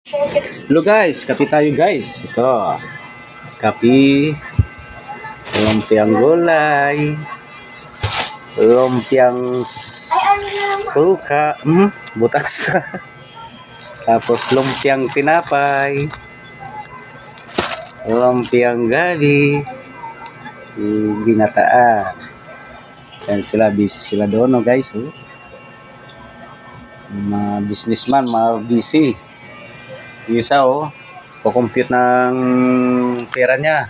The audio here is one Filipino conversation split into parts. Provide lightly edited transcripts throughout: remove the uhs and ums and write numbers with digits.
Hello guys, kape tayo guys. Ito, kape, lumpiang gulay, lumpiang suka, butas. Tapos lumpiang tinapay, lumpiang gabi, binataan. Yan sila, busy sila doon, no guys. Mga businessman, mga busy. Yung isa, kukompute ng pera niya.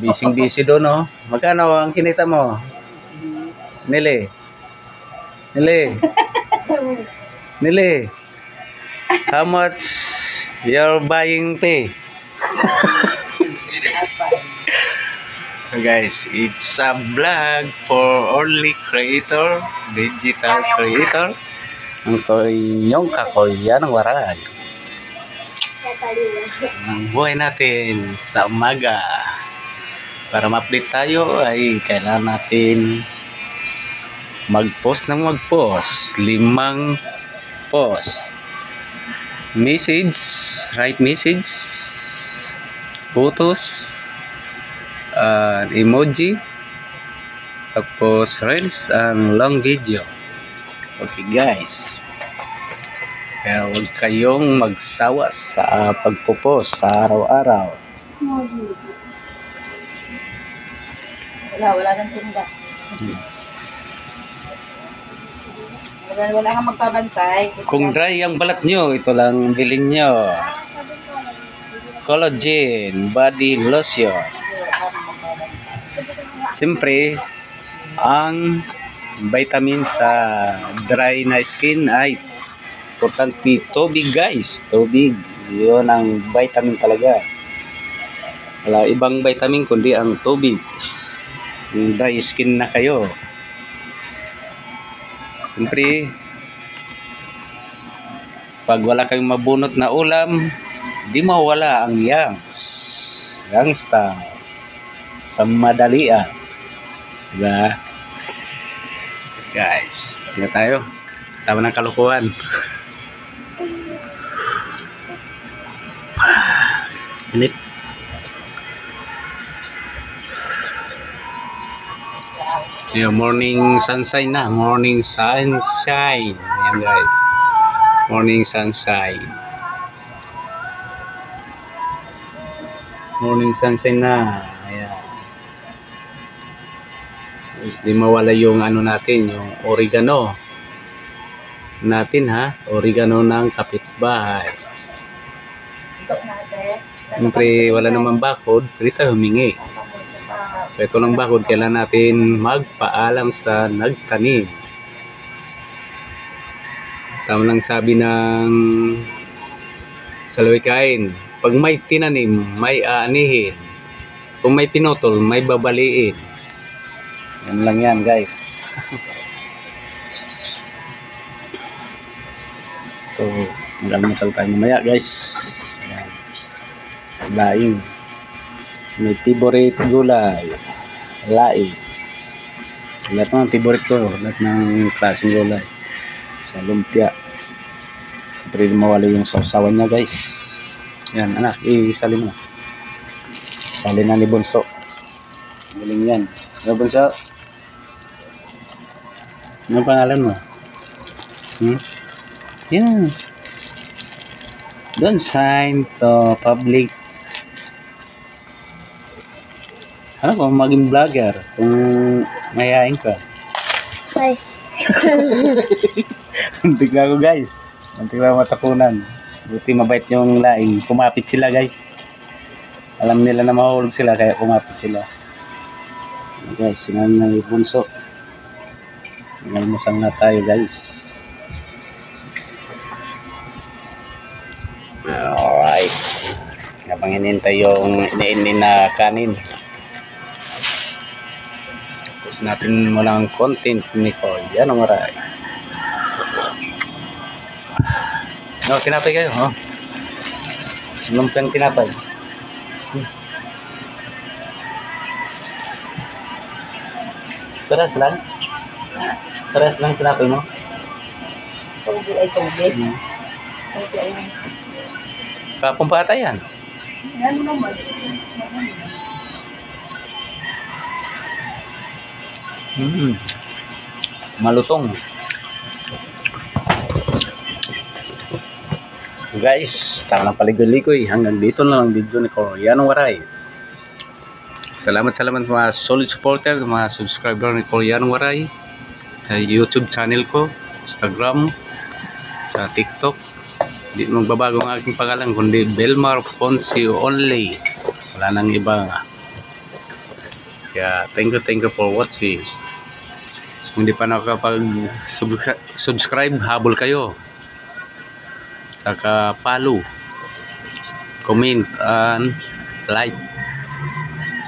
Busy doon, Magkano ang kinita mo? Nili? How much you're buying pay? So guys, it's a vlog for only creator, digital creator. Ang yung kakoy, yan ang waray. Ang buhay natin sa umaga. Para ma-update tayo ay kailangan natin mag-post ng mag-post. 5 post. Message, write message, photos, emoji, tapos reels and long video. Okay guys, kaya huwag kayong magsawa sa pagpo-post sa araw-araw. Wala nang tinda. Wala kang magpabantay. Kung dry ang balat nyo, ito lang bilhin nyo. Collagen body lotion. Siyempre, ang vitamin sa dry na skin ay importante tubig guys. Tubig. Yun ang vitamin talaga. Wala ibang vitamin kundi ang tubig. Dry skin na kayo. Siyempre, pag wala kayong mabunot na ulam, di mawala ang yangsta, pamadalian. Diba? Guys, hindi tayo. Tama ng kalukuhan. Init. Yung morning sunshine na. Morning sunshine. Ayan guys. Morning sunshine. Morning sunshine na. Ayan. Di mawala yung ano natin. Yung oregano. Natin ha. Oregano ng kapitbahay. Siyempre wala naman bakod. Pwede tayo humingi. Ito lang bakod, kailangan natin magpaalam sa nagtanim. Tama lang sabi ng salawikain, pag may tinanim, may aanihin. Kung may pinutol, may babaliin. Yan lang yan guys. So, magalamasal tayo mamaya guys. Laing. May favorite gulay. Laing. Lahat ng favorite ko. Lahat ng klaseng gulay. Sa lumpia. Siyempre mawala yung sausawan niya guys. Yan anak. Isalin mo. Salin na ni Bunso. Galing yan. Ano Bunso? Ano pangalan mo? Yan. Don't sign to public. Ano kung maging vlogger? Kung mayayain ka? Ay. Muntik na ako guys. Muntik na matapunan. Buti mabait yung laing. Kumapit sila guys. Alam nila na mahulog sila kaya kumapit sila. Guys, sinan na yung Bunso. Ngalmusang na tayo guys. Alright. Habang hinintay yung iniinin na kanin. Tapos natin walang content ni Koy. Yan ang maray. No, tinapay kayo. Lumpiang tinapay. Paras lang? Paras lang tinapay mo? Tubig ay tubig. Kapong bata yan. Ano naman? Malutong. Guys, tama ng paligoy-ligoy. Hanggang dito na lang video ni Koreanong Waray. Salamat sa mga solid supporter, mga subscriber ni Koreanong Waray. Sa YouTube channel ko, Instagram, sa TikTok. Hindi magbabago ang aking pangalan, kundi Belmar Fonsi only. Wala nang iba nga. Kaya thank you for watching. Kung hindi pa nakakapag-subscribe, habol kayo. Saka follow, comment, and like.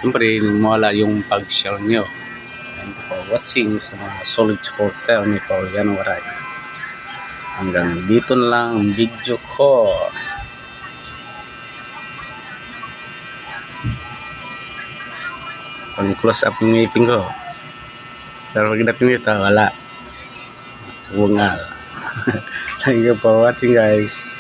Siyempre, mawala yung pag-share nyo. Thank you for watching sa mga solid supporter ni Koreanong Waray. Hanggang dito na lang ang video ko. Pang-close up yung ngipin ko. Pero pag natin ito, wala. Bungal. Thank you for watching, guys.